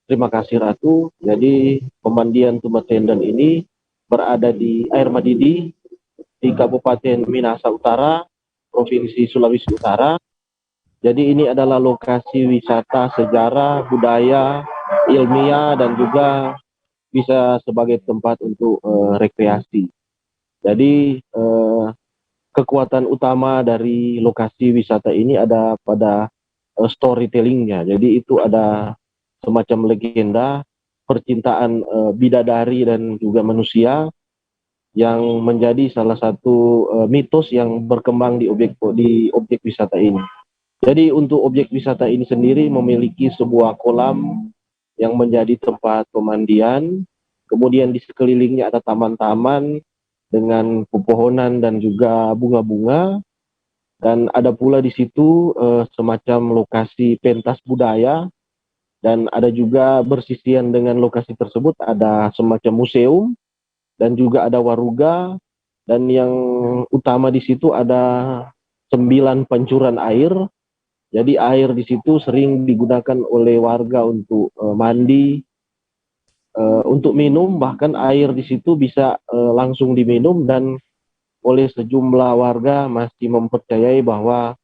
terima kasih Ratu. Jadi, pemandian Tumetenden ini berada di Air Madidi, di Kabupaten Minahasa Utara, Provinsi Sulawesi Utara. Jadi ini adalah lokasi wisata sejarah, budaya, ilmiah, dan juga bisa sebagai tempat untuk rekreasi. Jadi kekuatan utama dari lokasi wisata ini ada pada storytellingnya. Jadi itu ada semacam legenda percintaan bidadari dan juga manusia yang menjadi salah satu mitos yang berkembang di objek wisata ini. Jadi untuk objek wisata ini sendiri memiliki sebuah kolam yang menjadi tempat pemandian, kemudian di sekelilingnya ada taman-taman dengan pepohonan dan juga bunga-bunga, dan ada pula di situ semacam lokasi pentas budaya, dan ada juga bersisian dengan lokasi tersebut ada semacam museum, dan juga ada waruga, dan yang utama di situ ada 9 pancuran air. Jadi air di situ sering digunakan oleh warga untuk mandi, untuk minum, bahkan air di situ bisa langsung diminum, dan oleh sejumlah warga masih mempercayai bahwa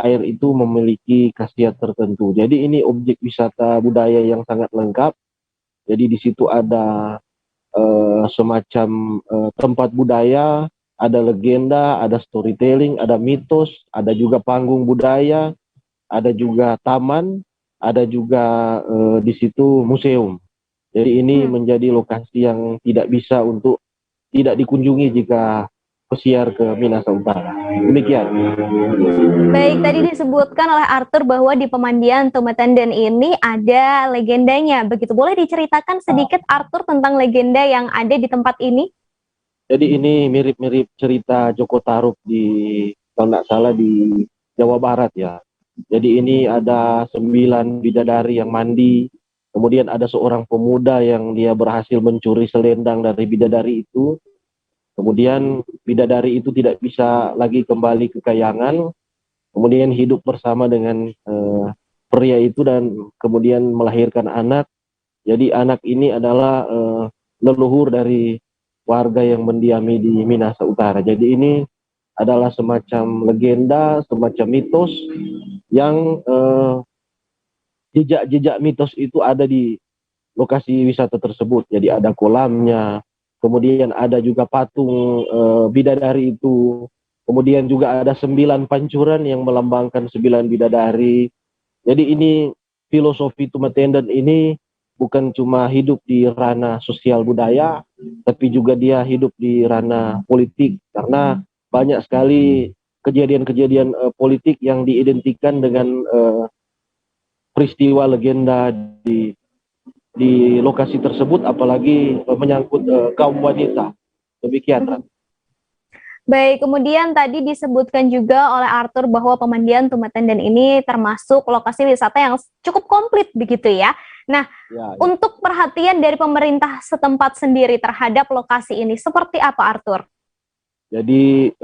air itu memiliki khasiat tertentu. Jadi ini objek wisata budaya yang sangat lengkap. Jadi di situ ada semacam tempat budaya, ada legenda, ada storytelling, ada mitos, ada juga panggung budaya, ada juga taman, ada juga di situ museum. Jadi ini menjadi lokasi yang tidak bisa untuk tidak dikunjungi jika pesiar ke Minahasa Utara. Demikian. Baik, tadi disebutkan oleh Arthur bahwa di pemandian Tumatenden ini ada legendanya. Begitu, boleh diceritakan sedikit Arthur tentang legenda yang ada di tempat ini? Jadi ini mirip-mirip cerita Joko Tarub di, kalau tidak salah, di Jawa Barat ya. Jadi ini ada 9 bidadari yang mandi, kemudian ada seorang pemuda yang dia berhasil mencuri selendang dari bidadari itu. Kemudian bidadari itu tidak bisa lagi kembali ke kayangan, kemudian hidup bersama dengan pria itu dan kemudian melahirkan anak. Jadi anak ini adalah leluhur dari warga yang mendiami di Minahasa Utara. Jadi ini adalah semacam legenda, semacam mitos yang jejak-jejak mitos itu ada di lokasi wisata tersebut. Jadi ada kolamnya, kemudian ada juga patung bidadari itu, kemudian juga ada 9 pancuran yang melambangkan 9 bidadari. Jadi ini filosofi Tumatenden ini bukan cuma hidup di ranah sosial budaya, tapi juga dia hidup di ranah politik, karena banyak sekali kejadian-kejadian politik yang diidentikan dengan peristiwa legenda di lokasi tersebut, apalagi menyangkut kaum wanita. Demikian. Baik, kemudian tadi disebutkan juga oleh Arthur bahwa pemandian Tumatenden ini termasuk lokasi wisata yang cukup komplit begitu ya. Nah, untuk perhatian dari pemerintah setempat sendiri terhadap lokasi ini seperti apa, Arthur? Jadi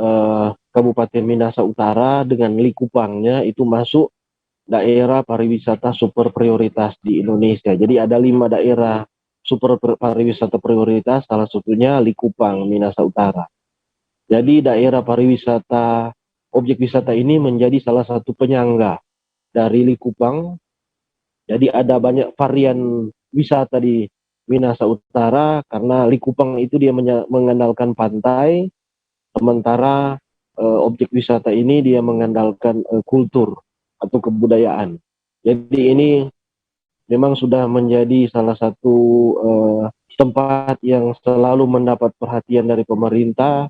Kabupaten Minahasa Utara dengan Likupangnya itu masuk daerah pariwisata super prioritas di Indonesia. Jadi ada 5 daerah super pariwisata prioritas, salah satunya Likupang, Minahasa Utara. Jadi daerah pariwisata, objek wisata ini menjadi salah satu penyangga dari Likupang. Jadi ada banyak varian wisata di Minahasa Utara karena Likupang itu dia mengandalkan pantai, sementara objek wisata ini dia mengandalkan kultur atau kebudayaan. Jadi ini memang sudah menjadi salah satu tempat yang selalu mendapat perhatian dari pemerintah,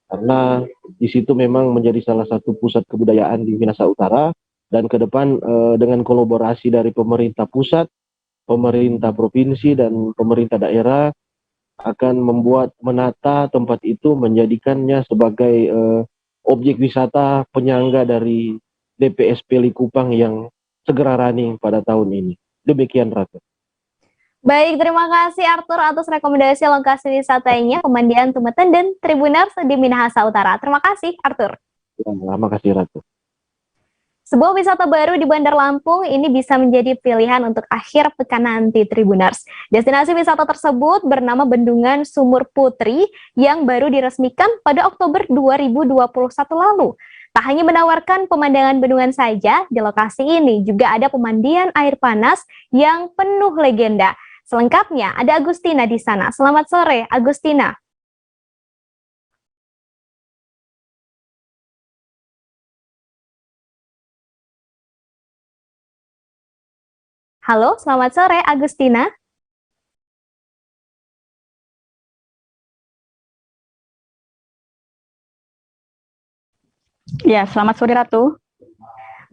karena di situ memang menjadi salah satu pusat kebudayaan di Minahasa Utara, dan ke depan dengan kolaborasi dari pemerintah pusat, pemerintah provinsi, dan pemerintah daerah akan menata tempat itu, menjadikannya sebagai objek wisata penyangga dari DPSP Likupang yang segera running pada tahun ini. Demikian, Ratu. Baik, terima kasih Arthur atas rekomendasi lokasi wisatanya pemandian Tumatenden Tribuners di Minahasa Utara. Terima kasih, Arthur. Terima kasih, Ratu. Sebuah wisata baru di Bandar Lampung ini bisa menjadi pilihan untuk akhir pekan nanti, Tribuners. Destinasi wisata tersebut bernama Bendungan Sumur Putri yang baru diresmikan pada Oktober 2021 lalu. Tak hanya menawarkan pemandangan bendungan saja, di lokasi ini juga ada pemandian air panas yang penuh legenda. Selengkapnya ada Agustina di sana. Selamat sore, Agustina. Halo, selamat sore, Agustina. Ya, selamat sore, Ratu.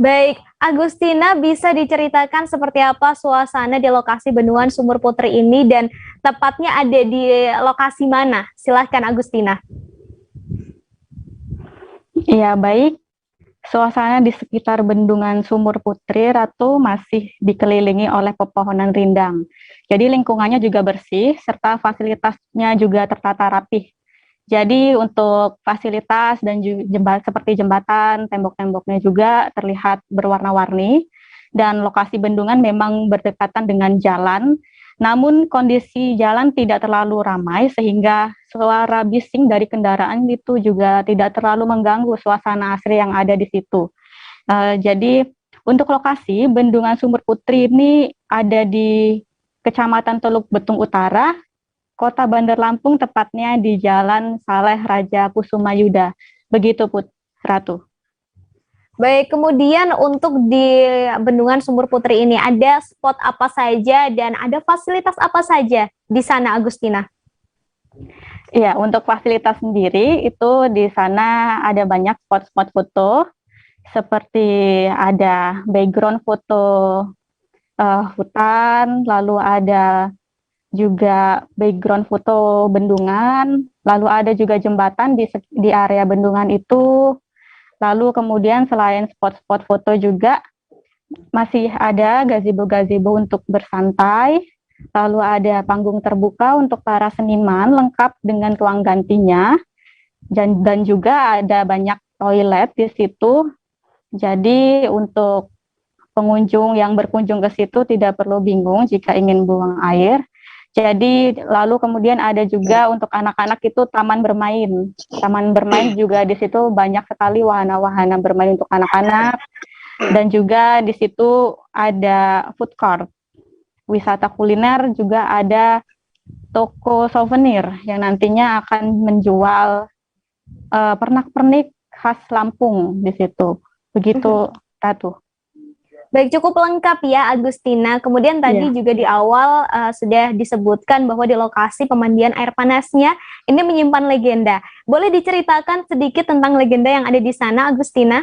Baik, Agustina, bisa diceritakan seperti apa suasana di lokasi Bendungan Sumur Putri ini dan tepatnya ada di lokasi mana? Silahkan, Agustina. Ya, baik. Suasana di sekitar Bendungan Sumur Putri, Ratu, masih dikelilingi oleh pepohonan rindang. Jadi lingkungannya juga bersih, serta fasilitasnya juga tertata rapih. Jadi untuk fasilitas dan seperti jembatan, tembok-temboknya juga terlihat berwarna-warni. Dan lokasi bendungan memang berdekatan dengan jalan, namun kondisi jalan tidak terlalu ramai sehingga suara bising dari kendaraan itu juga tidak terlalu mengganggu suasana asri yang ada di situ. Jadi untuk lokasi Bendungan Sumur Putri ini ada di Kecamatan Teluk Betung Utara, Kota Bandar Lampung, tepatnya di Jalan Saleh Raja Kusuma Yuda. Begitu, Ratu. Baik, kemudian untuk di Bendungan Sumur Putri ini ada spot apa saja dan ada fasilitas apa saja di sana, Agustina? Iya, untuk fasilitas sendiri itu di sana ada banyak spot-spot foto, seperti ada background foto hutan, lalu ada juga background foto bendungan, lalu ada juga jembatan di area bendungan itu. Lalu kemudian selain spot-spot foto juga masih ada gazebo-gazebo untuk bersantai, lalu ada panggung terbuka untuk para seniman lengkap dengan ruang gantinya, dan juga ada banyak toilet di situ. Jadi untuk pengunjung yang berkunjung ke situ tidak perlu bingung jika ingin buang air. Jadi lalu kemudian ada juga untuk anak-anak itu taman bermain. Taman bermain juga di situ banyak sekali wahana-wahana bermain untuk anak-anak. Dan juga di situ ada food court. Wisata kuliner juga ada toko souvenir yang nantinya akan menjual pernak-pernik khas Lampung di situ. Begitu, Ratu. Baik, cukup lengkap ya Agustina. Kemudian tadi juga di awal sudah disebutkan bahwa di lokasi pemandian air panasnya ini menyimpan legenda. Boleh diceritakan sedikit tentang legenda yang ada di sana, Agustina?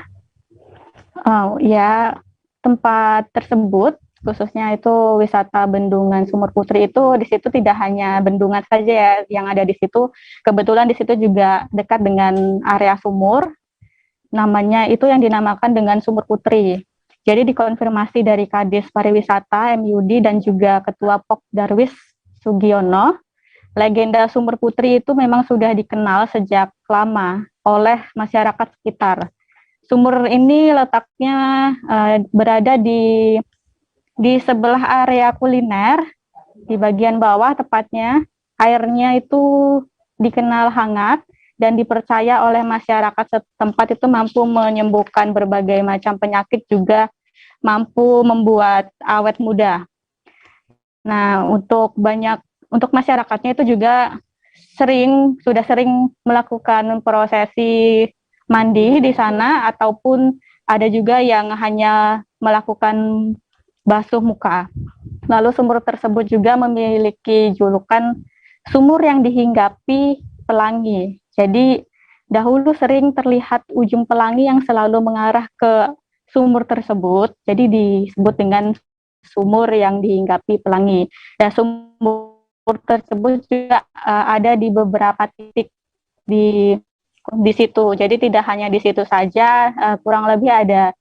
Ya, tempat tersebut khususnya itu wisata Bendungan Sumur Putri itu di situ tidak hanya bendungan saja ya yang ada di situ. Kebetulan di situ juga dekat dengan area sumur. Namanya itu yang dinamakan dengan Sumur Putri. Jadi dikonfirmasi dari Kadis Pariwisata MUD dan juga Ketua POK Darwis Sugiono, legenda Sumur Putri itu memang sudah dikenal sejak lama oleh masyarakat sekitar. Sumur ini letaknya berada di sebelah area kuliner, di bagian bawah tepatnya. Airnya itu dikenal hangat dan dipercaya oleh masyarakat setempat itu mampu menyembuhkan berbagai macam penyakit, juga mampu membuat awet muda. Nah, untuk masyarakatnya itu juga sudah sering melakukan prosesi mandi di sana, ataupun ada juga yang hanya melakukan basuh muka. Lalu sumur tersebut juga memiliki julukan sumur yang dihinggapi pelangi. Jadi dahulu sering terlihat ujung pelangi yang selalu mengarah ke sumur tersebut, jadi disebut dengan sumur yang dihinggapi pelangi. Dan sumur tersebut juga ada di beberapa titik di situ. Jadi tidak hanya di situ saja, kurang lebih ada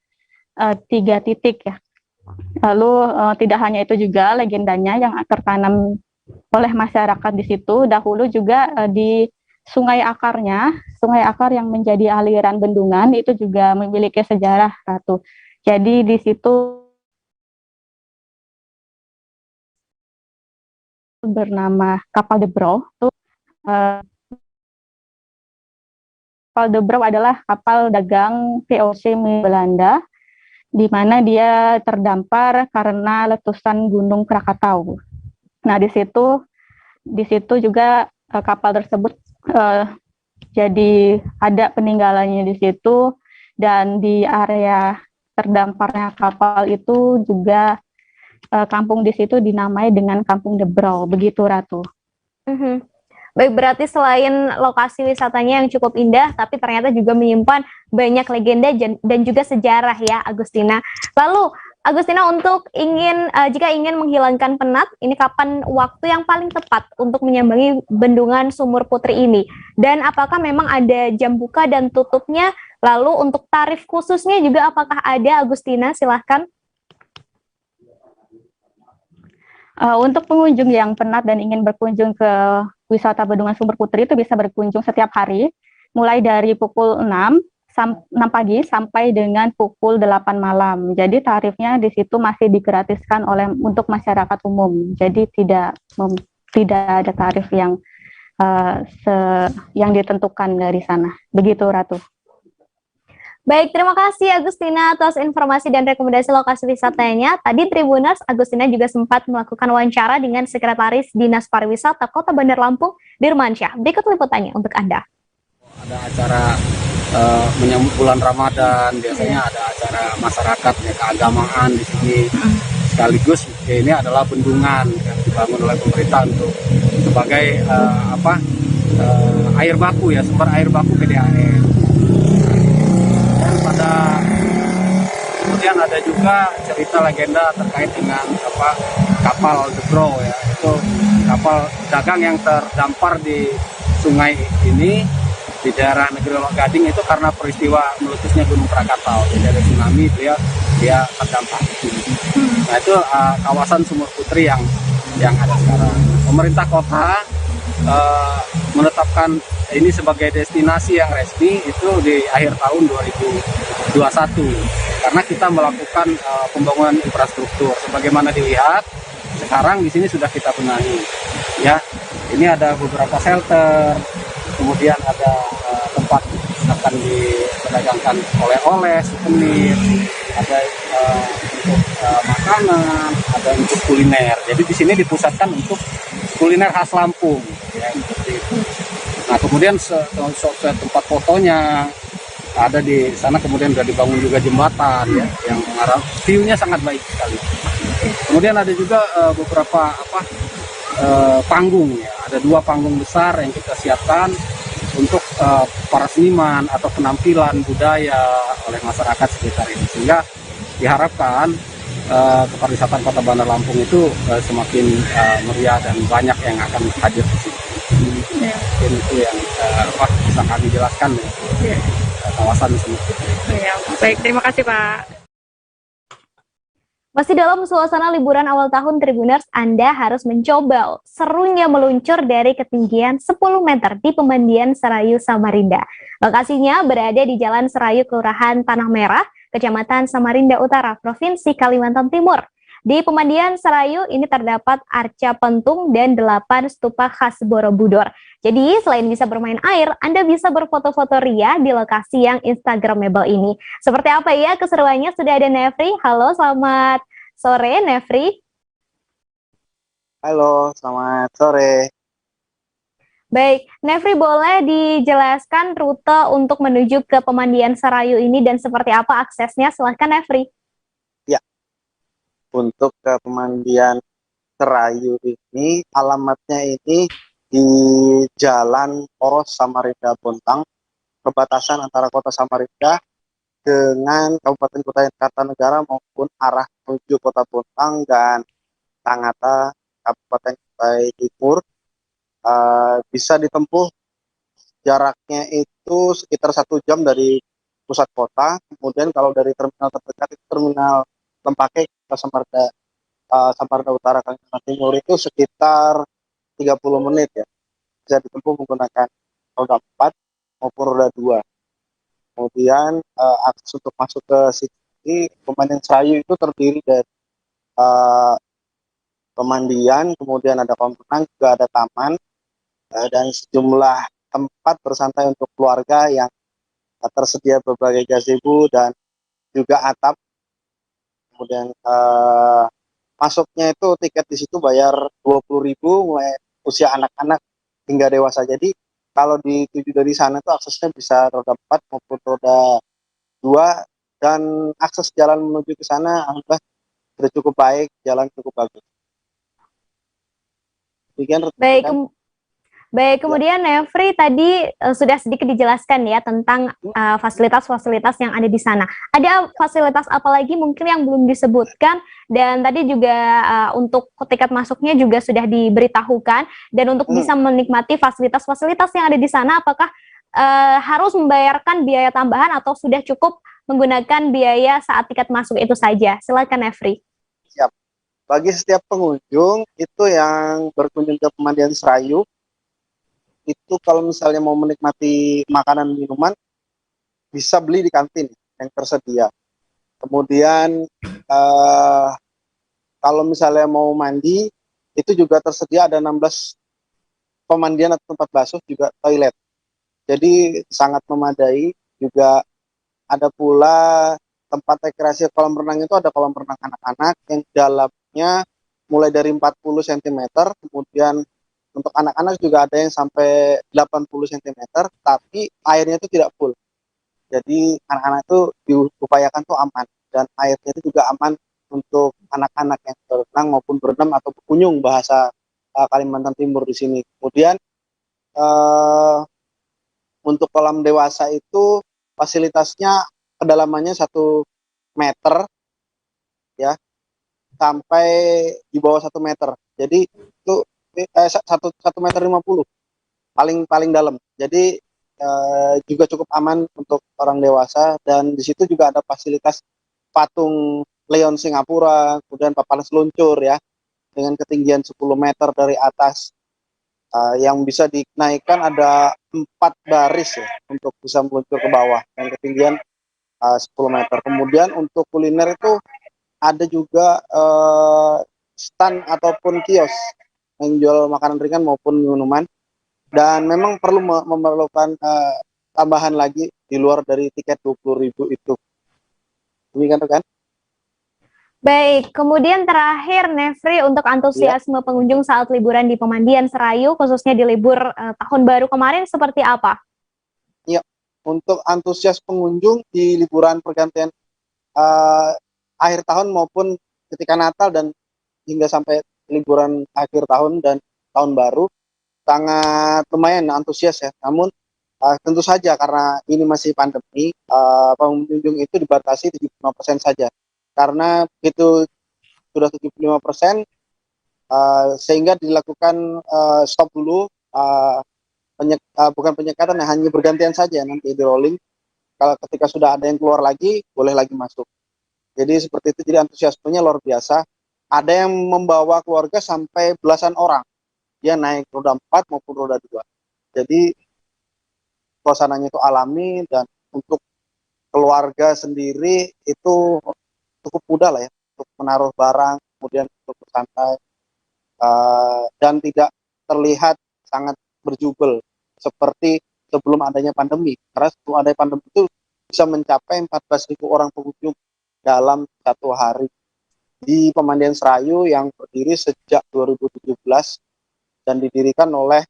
3 titik ya. Lalu tidak hanya itu juga legendanya yang tertanam oleh masyarakat di situ. Dahulu juga di sungai akar yang menjadi aliran bendungan itu juga memiliki sejarah, Ratu. Jadi di situ bernama Kapal de Brouw. Kapal de Brouw adalah kapal dagang VOC Belanda, di mana dia terdampar karena letusan Gunung Krakatau. Nah, di situ juga kapal tersebut jadi ada peninggalannya di situ, dan di area terdamparnya kapal itu juga kampung di situ dinamai dengan Kampung de Brouw. Begitu, Ratu. Baik, berarti selain lokasi wisatanya yang cukup indah, tapi ternyata juga menyimpan banyak legenda dan juga sejarah ya, Agustina. Lalu, Agustina, untuk jika ingin menghilangkan penat, ini kapan waktu yang paling tepat untuk menyambangi Bendungan Sumur Putri ini? Dan apakah memang ada jam buka dan tutupnya? Lalu untuk tarif khususnya juga apakah ada, Agustina? Silahkan. Untuk pengunjung yang penat dan ingin berkunjung ke wisata Bendungan Sumur Putri itu bisa berkunjung setiap hari, mulai dari pukul 6 pagi sampai dengan pukul 8 malam. Jadi tarifnya di situ masih digratiskan untuk masyarakat umum. Jadi tidak ada tarif yang ditentukan dari sana. Begitu, Ratu. Baik, terima kasih Agustina atas informasi dan rekomendasi lokasi wisatanya. Tadi Tribuners, Agustina juga sempat melakukan wawancara dengan Sekretaris Dinas Pariwisata Kota Bandar Lampung, Dirmansyah. Berikut liputannya untuk Anda. Ada acara menyambut bulan Ramadan, biasanya ada acara masyarakat ya, keagamaan di sini. Sekaligus ya, ini adalah bendungan yang dibangun oleh pemerintah untuk sebagai air baku ya, sumber air baku PDAM. Dan kemudian ada juga cerita legenda terkait dengan kapal The Crow ya, itu kapal dagang yang terdampar di sungai ini di daerah Negeri Lok Gading itu karena peristiwa meletusnya Gunung Krakatau. Jadi ada tsunami, dia terdampar. Nah itu kawasan Sumur Putri yang ada sekarang. Pemerintah kota menetapkan ini sebagai destinasi yang resmi itu di akhir tahun 2021 karena kita melakukan pembangunan infrastruktur. Sebagaimana dilihat sekarang di sini sudah kita benahi. Ya, ini ada beberapa shelter. Kemudian ada tempat akan diperdagangkan oleh-oleh, souvenir, ada untuk makanan, ada untuk kuliner. Jadi di sini dipusatkan untuk kuliner khas Lampung, ya, seperti itu. Nah kemudian tempat fotonya ada di sana, kemudian sudah dibangun juga jembatan, ya, yang mengarah view-nya sangat baik sekali. Kemudian ada juga beberapa panggung, ya. Ada 2 panggung besar yang kita siapkan untuk para seniman atau penampilan budaya oleh masyarakat sekitar ini, sehingga diharapkan kepariwisataan Kota Bandar Lampung itu semakin meriah dan banyak yang akan hadir di sini. Mungkin itu yang bisa kami jelaskan ya. Kawasan Sumur Putri. Baik, terima kasih Pak. Masih dalam suasana liburan awal tahun Tribuners, Anda harus mencoba serunya meluncur dari ketinggian 10 meter di Pemandian Serayu Samarinda. Lokasinya berada di Jalan Serayu, Kelurahan Tanah Merah, Kecamatan Samarinda Utara, Provinsi Kalimantan Timur. Di Pemandian Serayu ini terdapat arca pentung dan 8 stupa khas Borobudur. Jadi selain bisa bermain air, Anda bisa berfoto-foto ria di lokasi yang instagramable ini. Seperti apa ya keseruannya? Sudah ada Nefri. Halo, selamat sore Nefri. Halo, selamat sore. Baik, Nefri boleh dijelaskan rute untuk menuju ke Pemandian Serayu ini dan seperti apa aksesnya? Silahkan Nefri. Ya, untuk ke Pemandian Serayu ini, alamatnya ini di Jalan Poros Samarinda Bontang, perbatasan antara Kota Samarinda dengan Kabupaten Kutai Kartanegara maupun arah menuju Kota Bontang dan Tangata, Kabupaten Kutai Timur. Bisa ditempuh jaraknya itu sekitar 1 jam dari pusat kota. Kemudian kalau dari terminal terdekat itu terminal Lempake Samarinda Utara Kalimantan Timur itu sekitar 30 menit ya. Bisa ditempuh menggunakan roda 4 maupun roda 2. Kemudian akses untuk masuk ke sini Pemandian Serayu itu terdiri dari pemandian, kemudian ada kolam renang, juga ada taman dan sejumlah tempat bersantai untuk keluarga yang tersedia berbagai gazebo dan juga atap. Kemudian masuknya itu tiket di situ bayar 20.000 mulai usia anak-anak hingga dewasa. Jadi kalau dituju dari sana itu aksesnya bisa roda 4 maupun roda 2 dan akses jalan menuju ke sana alhamdulillah sudah cukup baik, jalan cukup bagus. Baik, kemudian Nefri tadi sudah sedikit dijelaskan ya tentang fasilitas-fasilitas yang ada di sana. Ada fasilitas apa lagi mungkin yang belum disebutkan, dan tadi juga untuk tiket masuknya juga sudah diberitahukan, dan untuk bisa menikmati fasilitas-fasilitas yang ada di sana, apakah harus membayarkan biaya tambahan atau sudah cukup menggunakan biaya saat tiket masuk itu saja? Silakan Nefri. Siap. Bagi setiap pengunjung itu yang berkunjung ke Pemandian Serayu, itu kalau misalnya mau menikmati makanan minuman bisa beli di kantin yang tersedia. Kemudian kalau misalnya mau mandi itu juga tersedia, ada 16 pemandian atau tempat basuh, juga toilet. Jadi sangat memadai. Juga ada pula tempat rekreasi kolam renang, itu ada kolam renang anak-anak yang dalamnya mulai dari 40 cm, kemudian untuk anak-anak juga ada yang sampai 80 cm, tapi airnya itu tidak full. Jadi anak-anak itu diupayakan tuh aman, dan airnya itu juga aman untuk anak-anak yang berenang maupun berendam atau berkunjung bahasa Kalimantan Timur di sini. Kemudian untuk kolam dewasa itu fasilitasnya kedalamannya 1 meter ya, sampai di bawah 1 meter. Jadi itu 1 meter 50 paling dalam. Jadi juga cukup aman untuk orang dewasa, dan di situ juga ada fasilitas patung Leon Singapura, kemudian papan seluncur ya dengan ketinggian 10 meter dari atas, yang bisa dinaikkan ada 4 baris ya untuk bisa meluncur ke bawah dan ketinggian 10 meter. Kemudian untuk kuliner itu ada juga stand ataupun kios yang jual makanan ringan maupun minuman, dan memang perlu memerlukan tambahan lagi di luar dari tiket 20.000 itu. Demikian kan? Baik, kemudian terakhir Nefri, untuk antusiasme pengunjung saat liburan di Pemandian Serayu, khususnya di libur tahun baru kemarin, seperti apa? Iya, untuk antusias pengunjung di liburan pergantian akhir tahun maupun ketika Natal dan hingga sampai liburan akhir tahun dan tahun baru, sangat lumayan antusias ya. Namun tentu saja karena ini masih pandemi, pengunjung itu dibatasi 75% saja. Karena itu sudah 75%, sehingga dilakukan stop dulu, bukan penyekatan, hanya bergantian saja, nanti di rolling. Kalau ketika sudah ada yang keluar lagi, boleh lagi masuk. Jadi seperti itu, jadi antusiasmenya luar biasa. Ada yang membawa keluarga sampai belasan orang. Dia naik roda 4 maupun roda 2. Jadi suasananya itu alami, dan untuk keluarga sendiri itu cukup mudah lah ya untuk menaruh barang, kemudian untuk bersantai, dan tidak terlihat sangat berjubel seperti sebelum adanya pandemi. Karena sebelum adanya pandemi itu bisa mencapai 14.000 orang pengunjung dalam 1 hari di Pemandian Serayu yang berdiri sejak 2017 dan didirikan oleh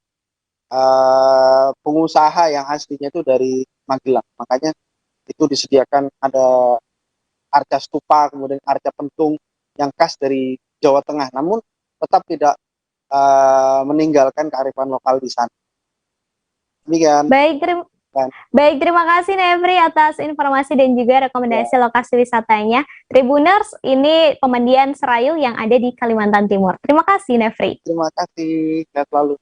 pengusaha yang aslinya itu dari Magelang. Makanya itu disediakan ada arca stupa, kemudian arca pentung yang khas dari Jawa Tengah, namun tetap tidak meninggalkan kearifan lokal di sana. Demikian. Baik, terima kasih Nefri atas informasi dan juga rekomendasi lokasi wisatanya. Tribuners, ini Pemandian Serayu yang ada di Kalimantan Timur. Terima kasih Nefri. Terima kasih, sehat selalu.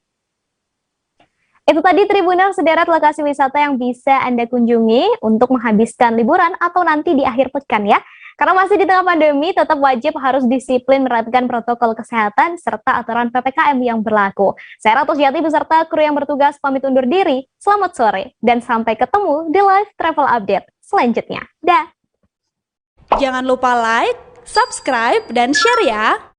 Itu tadi Tribuners, sederet lokasi wisata yang bisa Anda kunjungi untuk menghabiskan liburan atau nanti di akhir pekan ya. Karena masih di tengah pandemi, tetap wajib harus disiplin menerapkan protokol kesehatan serta aturan PPKM yang berlaku. Saya Ratu Jati beserta kru yang bertugas pamit undur diri. Selamat sore dan sampai ketemu di live travel update selanjutnya. Dah. Jangan lupa like, subscribe, dan share ya.